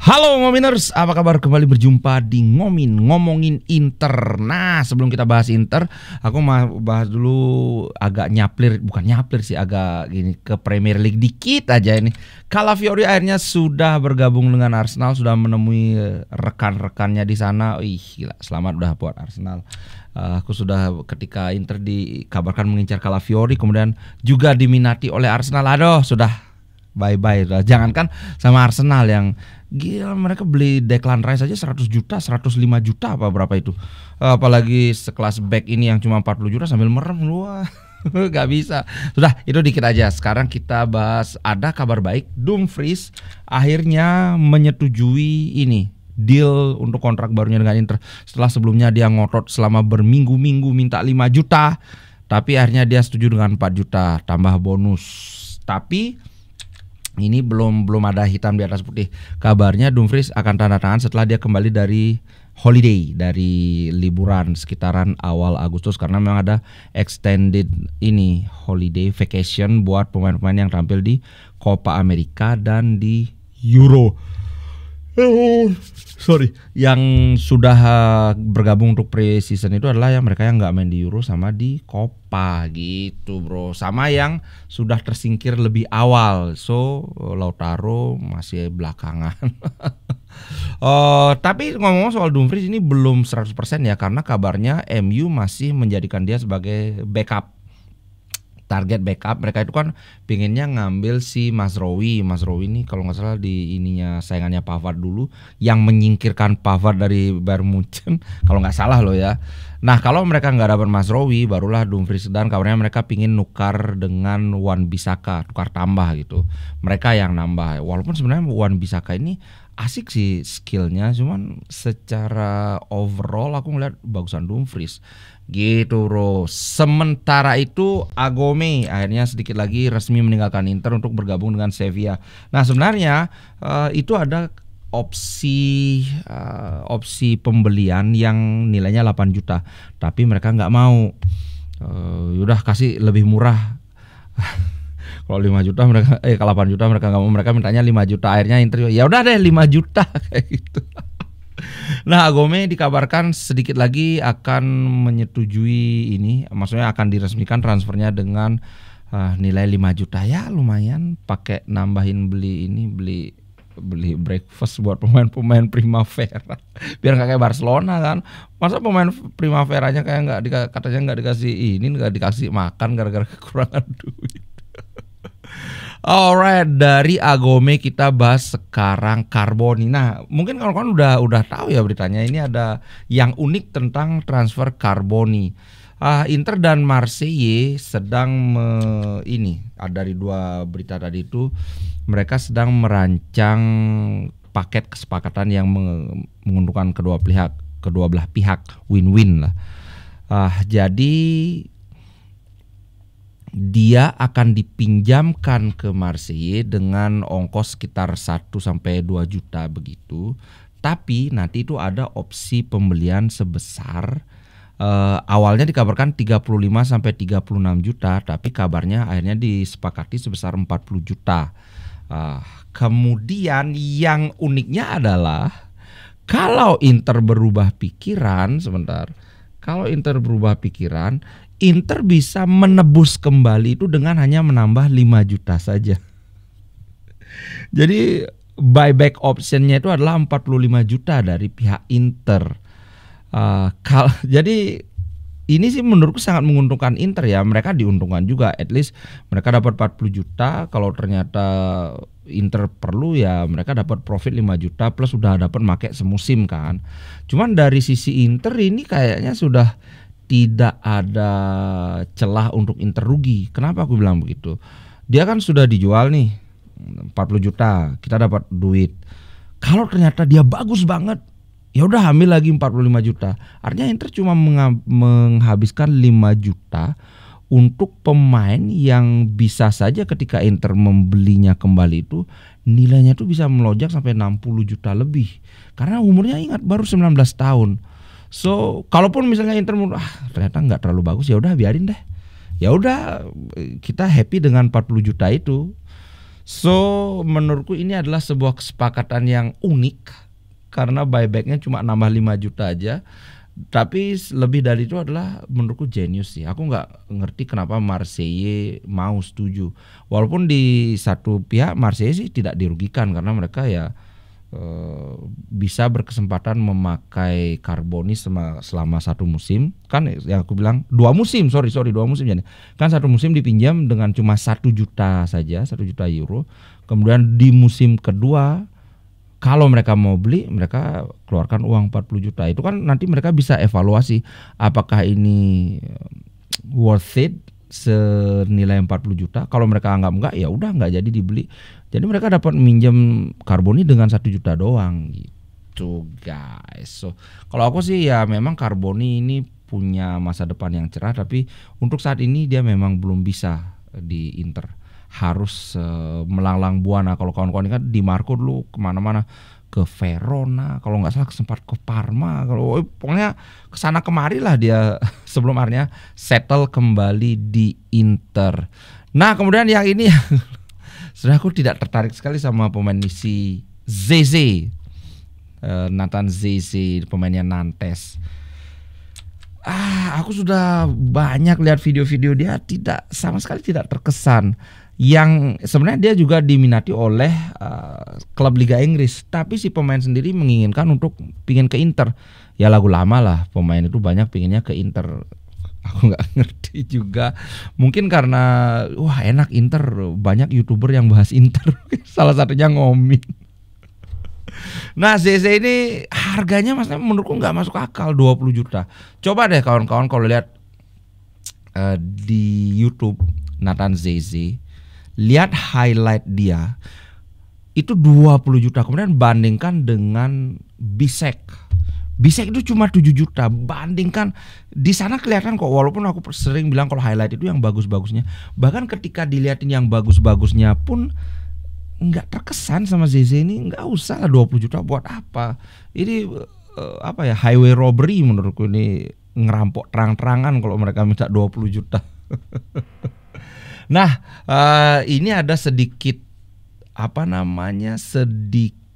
Halo Ngominers, apa kabar? Kembali berjumpa di ngomongin Inter. Nah, sebelum kita bahas Inter, aku mau bahas dulu agak bukan nyaplir sih, agak gini ke Premier League dikit aja ini. Calafiori akhirnya sudah bergabung dengan Arsenal, sudah menemui rekan-rekannya di sana. Ih, gila, selamat udah buat Arsenal. Aku sudah ketika Inter dikabarkan mengincar Calafiori, kemudian juga diminati oleh Arsenal. Aduh, sudah bye-bye. Jangankan sama Arsenal yang gila, mereka beli Declan Rice aja 100 juta, 105 juta apa berapa itu. Apalagi sekelas back ini yang cuma 40 juta sambil merem. Wah, gak bisa. Sudah, itu dikit aja. Sekarang kita bahas, ada kabar baik. Dumfries akhirnya menyetujui ini deal untuk kontrak barunya dengan Inter. Setelah sebelumnya dia ngotot selama berminggu-minggu minta 5 juta, tapi akhirnya dia setuju dengan 4 juta tambah bonus. Tapi ini belum ada hitam di atas putih. Kabarnya Dumfries akan tanda tangan setelah dia kembali dari holiday, dari liburan sekitaran awal Agustus, karena memang ada extended ini holiday vacation buat pemain-pemain yang tampil di Copa America dan di Euro. Yang sudah bergabung untuk pre-season itu adalah yang mereka yang nggak main di Euro sama di Copa gitu, bro. Sama yang sudah tersingkir lebih awal. So Lautaro masih belakangan. Tapi ngomong soal Dumfries ini belum 100% ya, karena kabarnya MU masih menjadikan dia sebagai backup. Target backup mereka itu kan pinginnya ngambil si Mazraoui ini kalau nggak salah di ininya saingannya Pavard dulu, yang menyingkirkan Pavard dari Bayern Munchen kalau nggak salah loh ya. Nah, kalau mereka nggak dapat Mazraoui, barulah Dumfries, dan kabarnya mereka pingin nukar dengan Wan-Bissaka, tukar tambah gitu. Mereka yang nambah. Walaupun sebenarnya Wan-Bissaka ini asik sih skillnya, cuman secara overall aku ngeliat bagusan Dumfries gitu, bro. Sementara itu Agome akhirnya sedikit lagi resmi meninggalkan Inter untuk bergabung dengan Sevilla. Nah, sebenarnya itu ada opsi pembelian yang nilainya 8 juta, tapi mereka nggak mau. Udah kasih lebih murah. Kalau 5 juta mereka kalau 8 juta mereka nggak mau, mereka mintanya 5 juta. Akhirnya Inter ya udah deh 5 juta kayak gitu. Nah, Agome dikabarkan sedikit lagi akan menyetujui ini, maksudnya akan diresmikan transfernya dengan nilai 5 juta. Ya lumayan, pakai nambahin beli breakfast buat pemain-pemain Primavera. Biar nggak kayak Barcelona kan. Masa pemain Primaveranya kayak katanya nggak dikasih ini, nggak dikasih makan gara-gara kekurangan duit. Alright, dari Agome kita bahas sekarang Carboni. Nah, mungkin kawan-kawan udah tahu ya beritanya. Ini ada yang unik tentang transfer Carboni. Inter dan Marseille sedang dari dua berita tadi itu, mereka sedang merancang paket kesepakatan yang menguntungkan kedua belah pihak, win-win lah. Jadi dia akan dipinjamkan ke Marseille dengan ongkos sekitar 1-2 juta begitu. Tapi nanti itu ada opsi pembelian sebesar awalnya dikabarkan 35-36 juta, tapi kabarnya akhirnya disepakati sebesar 40 juta. Kemudian yang uniknya adalah kalau Inter berubah pikiran, Inter bisa menebus kembali itu dengan hanya menambah 5 juta saja. Jadi buyback optionnya itu adalah 45 juta dari pihak Inter. Jadi ini sih menurutku sangat menguntungkan Inter ya. Mereka diuntungkan juga, at least mereka dapat 40 juta. Kalau ternyata Inter perlu ya mereka dapat profit 5 juta plus sudah dapat make semusim kan. Cuman dari sisi Inter ini kayaknya sudah tidak ada celah untuk Inter rugi. Kenapa aku bilang begitu? Dia kan sudah dijual nih 40 juta, kita dapat duit. Kalau ternyata dia bagus banget, ya udah ambil lagi 45 juta. Artinya Inter cuma menghabiskan 5 juta untuk pemain yang bisa saja ketika Inter membelinya kembali itu nilainya tuh bisa melonjak sampai 60 juta lebih. Karena umurnya ingat baru 19 tahun. So, kalaupun misalnya Inter ternyata nggak terlalu bagus, ya udah biarin deh. Ya udah, kita happy dengan 40 juta itu. So menurutku ini adalah sebuah kesepakatan yang unik karena buybacknya cuma nambah 5 juta aja. Tapi lebih dari itu adalah menurutku jenius sih. Aku nggak ngerti kenapa Marseille mau setuju. Walaupun di satu pihak Marseille sih tidak dirugikan karena mereka ya bisa berkesempatan memakai Carboni selama satu musim. Kan yang aku bilang 2 musim, sorry 2 musim jadi. Kan satu musim dipinjam dengan cuma 1 juta saja, 1 juta euro. Kemudian di musim kedua kalau mereka mau beli, mereka keluarkan uang 40 juta. Itu kan nanti mereka bisa evaluasi apakah ini worth it senilai 40 juta. Kalau mereka anggap enggak, ya udah enggak jadi dibeli. Jadi mereka dapat minjem Carboni dengan 1 juta doang gitu, guys. So, kalau aku sih ya memang Carboni ini punya masa depan yang cerah, tapi untuk saat ini dia memang belum bisa di Inter. Harus melanglang buana. Kalau kawan-kawan ini kan Di Marco dulu kemana-mana, ke Verona, kalau nggak salah sempat ke Parma, kalau pokoknya kesana kemari lah dia sebelum akhirnya settle kembali di Inter. Nah kemudian yang ini sudah aku tidak tertarik sekali sama pemain si Zeze, Nathan Zeze, pemainnya Nantes. Aku sudah banyak lihat video-video dia, sama sekali tidak terkesan. Yang sebenarnya dia juga diminati oleh klub Liga Inggris, tapi si pemain sendiri menginginkan untuk pingin ke Inter. Ya lagu lama lah, pemain itu banyak pinginnya ke Inter. Aku nggak ngerti juga. Mungkin karena wah enak Inter, banyak YouTuber yang bahas Inter. Salah satunya Ngomin. Nah Zeze ini harganya maksudnya menurutku nggak masuk akal, 20 juta. Coba deh kawan-kawan kalau lihat di YouTube Nathan Zeze, lihat highlight dia itu 20 juta. Kemudian bandingkan dengan Bisek. Bisek itu cuma 7 juta. Bandingkan di sana kelihatan kok, walaupun aku sering bilang kalau highlight itu yang bagus-bagusnya. Bahkan ketika dilihatin yang bagus-bagusnya pun nggak terkesan sama Zeze ini. Nggak usah lah 20 juta buat apa. Ini apa ya, highway robbery menurutku ini, ngerampok terang-terangan kalau mereka minta 20 juta. Nah ini ada sedikit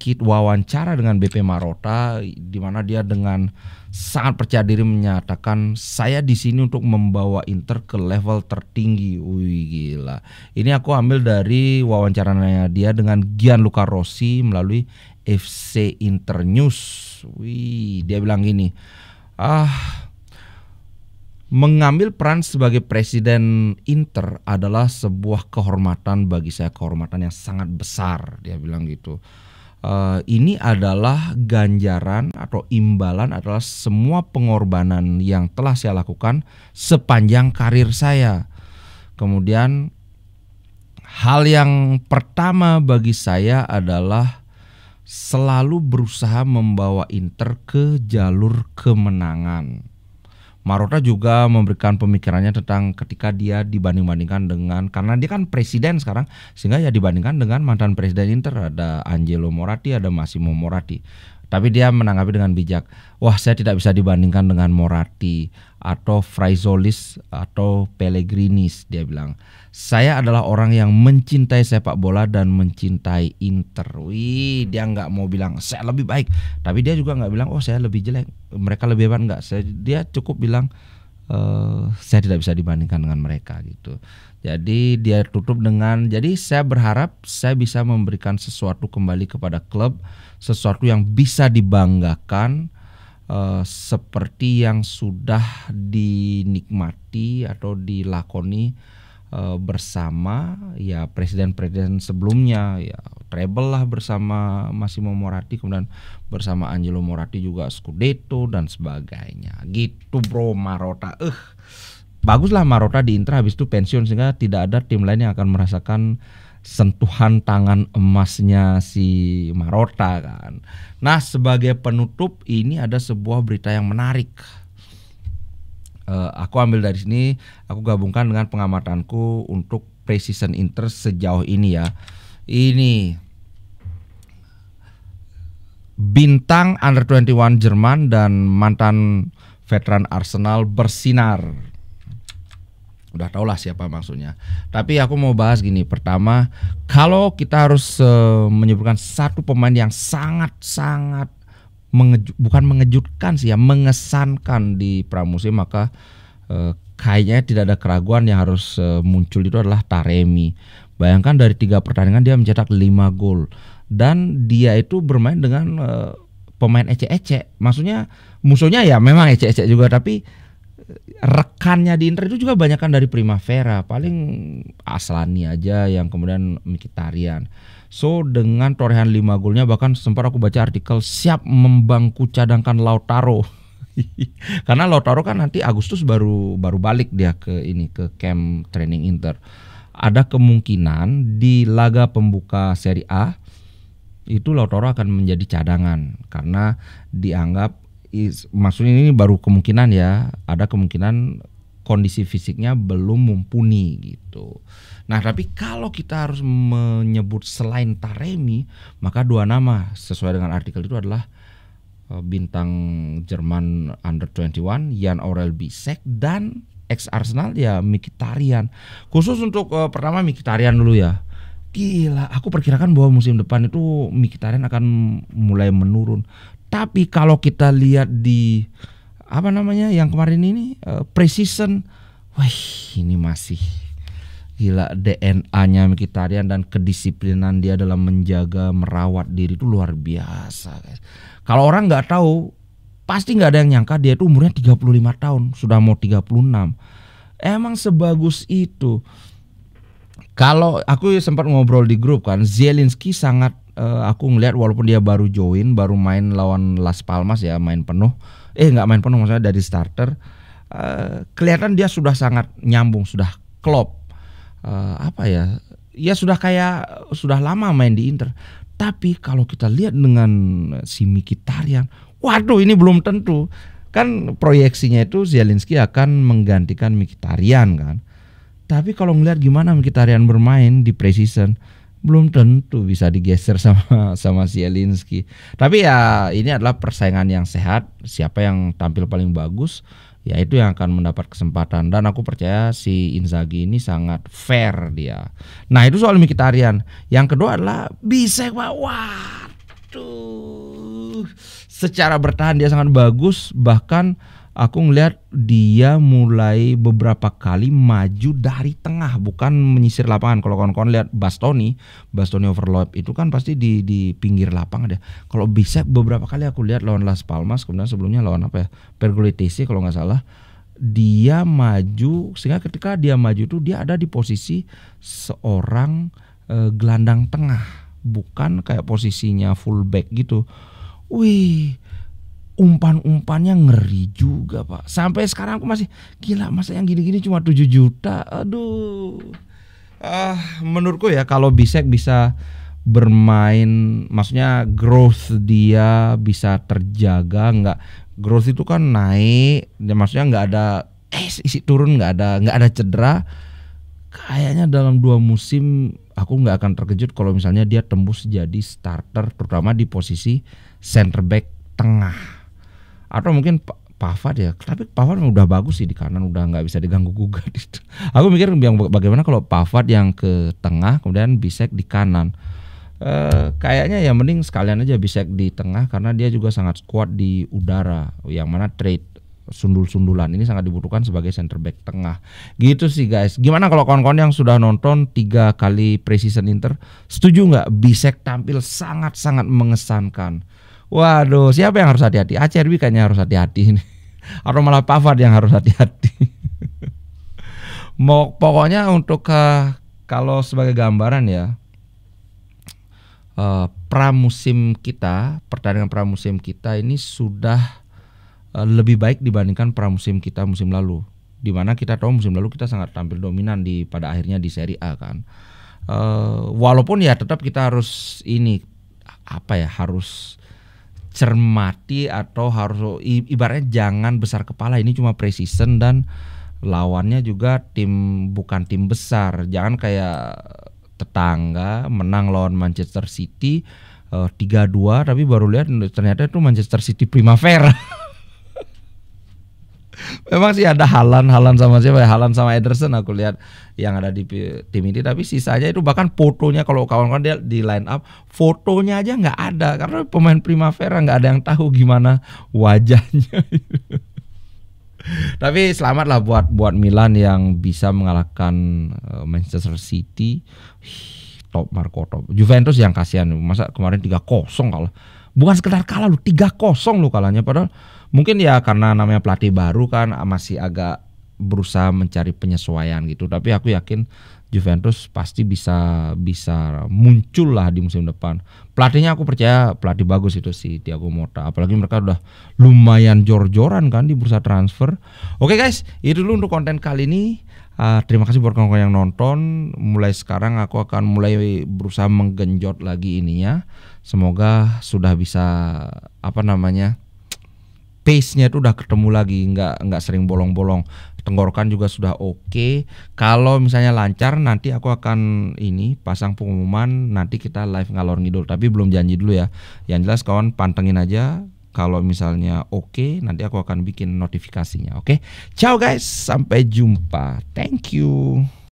sedikit wawancara dengan BP Marotta, di mana dia dengan sangat percaya diri menyatakan saya di sini untuk membawa Inter ke level tertinggi. Wih gila. Ini aku ambil dari wawancaranya dia dengan Gianluca Rossi melalui FC Inter News. Wih, dia bilang gini, mengambil peran sebagai presiden Inter adalah sebuah kehormatan bagi saya, kehormatan yang sangat besar. Dia bilang gitu. Ini adalah ganjaran atau imbalan adalah semua pengorbanan yang telah saya lakukan sepanjang karir saya. Kemudian hal yang pertama bagi saya adalah selalu berusaha membawa Inter ke jalur kemenangan. Marotta juga memberikan pemikirannya tentang ketika dia dibanding-bandingkan dengan, karena dia kan presiden sekarang, sehingga ya dibandingkan dengan mantan presiden Inter, ada Angelo Moratti, ada Massimo Moratti. Tapi dia menanggapi dengan bijak, wah saya tidak bisa dibandingkan dengan Moratti atau Fraizolis atau Pellegrinis. Dia bilang, saya adalah orang yang mencintai sepak bola dan mencintai Inter. Wih, dia nggak mau bilang saya lebih baik, tapi dia juga nggak bilang oh saya lebih jelek, mereka lebih hebat, nggak. Dia cukup bilang saya tidak bisa dibandingkan dengan mereka gitu. Jadi dia tutup dengan, jadi saya berharap saya bisa memberikan sesuatu kembali kepada klub, sesuatu yang bisa dibanggakan, seperti yang sudah dinikmati atau dilakoni bersama ya presiden-presiden sebelumnya, ya treble lah bersama Massimo Moratti, kemudian bersama Angelo Moratti juga Scudetto dan sebagainya gitu bro. Marotta baguslah Marotta di Inter, habis itu pensiun sehingga tidak ada tim lain yang akan merasakan sentuhan tangan emasnya si Marotta kan. Nah sebagai penutup ini ada sebuah berita yang menarik. Aku ambil dari sini, aku gabungkan dengan pengamatanku untuk preseason Inter sejauh ini ya. Ini bintang Under 21 Jerman dan mantan veteran Arsenal bersinar. Udah tau lah siapa maksudnya. Tapi aku mau bahas gini. Pertama, kalau kita harus menyebutkan satu pemain yang sangat-sangat bukan mengejutkan sih ya, mengesankan di pramusim, maka kayaknya tidak ada keraguan yang harus muncul itu adalah Taremi. Bayangkan dari 3 pertandingan dia mencetak 5 gol. Dan dia itu bermain dengan pemain ecek-ecek. Maksudnya musuhnya ya memang ecek-ecek juga, tapi rekannya di Inter itu juga banyakkan dari Primavera, paling Aslani aja yang kemudian Mkhitaryan. So dengan torehan 5 golnya, bahkan sempat aku baca artikel siap membangku cadangkan Lautaro. Karena Lautaro kan nanti Agustus baru balik dia ke camp training Inter. Ada kemungkinan di laga pembuka Serie A itu Lautaro akan menjadi cadangan karena dianggap maksudnya ini baru kemungkinan ya, ada kemungkinan kondisi fisiknya belum mumpuni gitu. Nah tapi kalau kita harus menyebut selain Taremi, maka 2 nama sesuai dengan artikel itu adalah bintang Jerman Under 21 Jan Aurel Bisek dan ex Arsenal ya Mkhitaryan. Khusus untuk pertama Mkhitaryan dulu ya. Gila, aku perkirakan bahwa musim depan itu Mkhitaryan akan mulai menurun. Tapi kalau kita lihat di yang kemarin ini preseason, wah ini masih gila, DNA-nya Mkhitaryan dan kedisiplinan dia dalam menjaga merawat diri itu luar biasa, guys. Kalau orang nggak tahu, pasti nggak ada yang nyangka dia itu umurnya 35 tahun, sudah mau 36. Emang sebagus itu. Kalau aku sempat ngobrol di grup kan, Zielinski sangat aku ngelihat walaupun dia baru join, baru main lawan Las Palmas ya, main penuh. Nggak main penuh, maksudnya dari starter. Kelihatan dia sudah sangat nyambung, sudah klop. Ya sudah lama main di Inter. Tapi kalau kita lihat dengan si Mkhitaryan, waduh ini belum tentu. Kan proyeksinya itu Zielinski akan menggantikan Mkhitaryan kan. Tapi kalau ngelihat gimana Mkhitaryan bermain di preseason, belum tentu bisa digeser sama Zielinski. Tapi ya ini adalah persaingan yang sehat. Siapa yang tampil paling bagus, ya itu yang akan mendapat kesempatan. Dan aku percaya si Inzaghi ini sangat fair dia. Nah itu soal Mkhitaryan. Yang kedua adalah Bisek. Waduh, secara bertahan dia sangat bagus. Bahkan aku ngelihat dia mulai beberapa kali maju dari tengah, bukan menyisir lapangan. Kalau kawan-kawan lihat Bastoni overlap itu kan pasti di pinggir lapangan deh. Kalau bisa beberapa kali aku lihat lawan Las Palmas, kemudian sebelumnya lawan Pergolitesi kalau nggak salah, dia maju, sehingga ketika dia maju itu dia ada di posisi seorang gelandang tengah, bukan kayak posisinya fullback gitu. Wih, umpan-umpannya ngeri juga Pak. Sampai sekarang aku masih gila, masa yang gini-gini cuma 7 juta. Aduh. Menurutku ya kalau Bisek bisa bermain, maksudnya growth dia bisa terjaga, growth itu kan naik, maksudnya nggak ada isi turun, nggak ada cedera. Kayaknya dalam 2 musim aku nggak akan terkejut kalau misalnya dia tembus jadi starter, terutama di posisi center back tengah. Atau mungkin Pavard ya, tapi Pavard udah bagus sih di kanan, udah nggak bisa diganggu gugat itu. Aku mikir bagaimana kalau Pavard yang ke tengah, kemudian Bisek di kanan. Kayaknya ya mending sekalian aja Bisek di tengah karena dia juga sangat kuat di udara, yang mana trade sundul-sundulan ini sangat dibutuhkan sebagai center back tengah. Gitu sih guys. Gimana kalau kawan-kawan yang sudah nonton 3 kali preseason Inter, setuju nggak Bisek tampil sangat-sangat mengesankan? Waduh, siapa yang harus hati-hati? Acerbi kayaknya harus hati-hati ini. Atau malah Pavard yang harus hati-hati. Pokoknya untuk kalau sebagai gambaran ya, pertandingan pramusim kita ini sudah lebih baik dibandingkan pramusim kita musim lalu. Dimana kita tahu musim lalu kita sangat tampil dominan pada akhirnya di Serie A kan. Walaupun ya tetap kita harus harus cermati atau harus ibaratnya jangan besar kepala, ini cuma preseason dan lawannya juga bukan tim besar. Jangan kayak tetangga menang lawan Manchester City 3-2 tapi baru lihat ternyata itu Manchester City Primavera. Memang sih ada Haaland sama siapa ya, Haaland sama Ederson aku lihat yang ada di tim ini, tapi sisanya itu bahkan fotonya kalau kawan-kawan dia di line up fotonya aja nggak ada karena pemain Primavera nggak ada yang tahu gimana wajahnya. Tapi selamat lah buat Milan yang bisa mengalahkan Manchester City. Top Marco top. Juventus yang kasihan, masa kemarin 3-0 kalah. Bukan sekedar kalah lu, 3-0 lu kalahnya, padahal mungkin ya karena namanya pelatih baru kan masih agak berusaha mencari penyesuaian gitu. Tapi aku yakin Juventus pasti bisa muncul lah di musim depan. Pelatihnya aku percaya pelatih bagus itu si Thiago Motta. Apalagi mereka udah lumayan jor-joran kan di bursa transfer. Oke guys, itu dulu untuk konten kali ini. Terima kasih buat kawan-kawan yang nonton. Mulai sekarang aku akan mulai berusaha menggenjot lagi ininya. Semoga sudah bisa pace-nya itu udah ketemu lagi, nggak sering bolong-bolong. Tenggorokan juga sudah oke. Kalau misalnya lancar nanti aku akan pasang pengumuman, nanti kita live ngalor ngidul. Tapi belum janji dulu ya. Yang jelas kawan pantengin aja. Kalau misalnya oke, nanti aku akan bikin notifikasinya. Oke, ciao guys, sampai jumpa. Thank you.